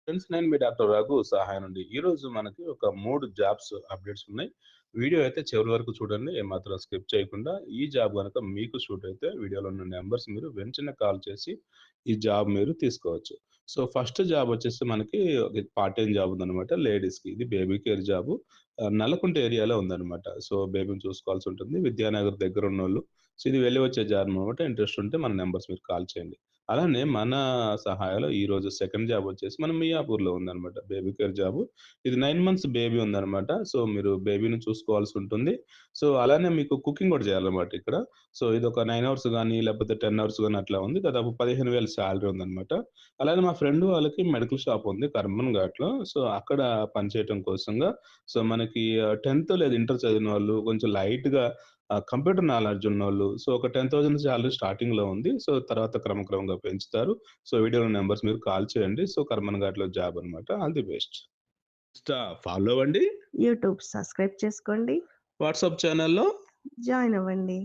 Friends, నేను మీ doctor Raghu సహాయం నుండి. ఈరోజు మనకి ఒక 3 జాబ్స్ అప్డేట్స్ ఉన్నాయి. వీడియో అయితే చివరి వరకు చూడండి. ఏమాత్రం స్కిప్ చేయకుండా. ఈ జాబ్ గనక మీకు సూట్ అయితే వీడియోలో ఉన్న నంబర్స్ మీరు వెంటనే కాల్ చేసి ఈ జాబ్ మీరు తీసుకోవచ్చు. సో, ఫస్ట్ జాబ్ వచ్చేసి మనకి పార్ట్ టైమ్ జాబ్ ఉందనమాట లేడీస్‌కి. ఇది బేబీ కేర్ జాబు. నల్లకుంట ఏరియాలో ఉందనమాట. సో, బేబీని చూసుకోవాల్సి ఉంటుంది. విద్యానగర్ దగ్గర ఉన్నోళ్ళు. సో, ఇది వెళ్లి వచ్చే జాబ్ అనమాట. ఇంట్రెస్ట్ ఉంటే మన నంబర్స్ మీరు కాల్ చేయండి. అలానే మన సహాయంలో ఈరోజు సెకండ్ జాబ్ వచ్చేసి మన మియాపూర్‌లో ఉందనమాట. Baby care job. ఇది 9 మంత్స్ బేబీ ఉందనమాట. సో, మీరు బేబీని చూసుకోవాల్సి ఉంటుంది. సో, అలానే మీకు కుకింగ్ గూడా చేయాలనమాట ఇక్కడ. సో, ఇదొక 9 అవర్స్ గాని, లేకపోతే 10 అవర్స్ గాని అట్లా ఉంది. దాదాపు 15,000 సాలరీ ఉందనమాట. అలానే మా ఫ్రెండ్ వాళ్ళకి మెడికల్ షాప్ ఉంది కర్మన్ ఘాట్‌లో. సో, అక్కడ పనిచేయటం కోసంగా సో, మనకి 10థ్ లేదా ఇంటర్ చదివిన వాళ్ళు కొంచెం లైట్‌గా కంప్యూటర్ నాలెడ్జ్ ఉన్నోళ్ళు. సో, ఒక 10,000 సాలరీ స్టార్టింగ్‌లో ఉంది. సో, తర్వాత క్రమక్రమంగా పెంచుతారు. సో, వీడియోలో నంబర్స్ మీరు కాల్ చేయండి. సో, కర్మన్ ఘాట్‌లో జాబ్ అనమాట. All the best. Insta follow అవ్వండి. యూట్యూబ్ సబ్స్క్రైబ్ చేసుకోండి. వాట్సాప్ ఛానెల్‌లో జాయిన్ అవ్వండి.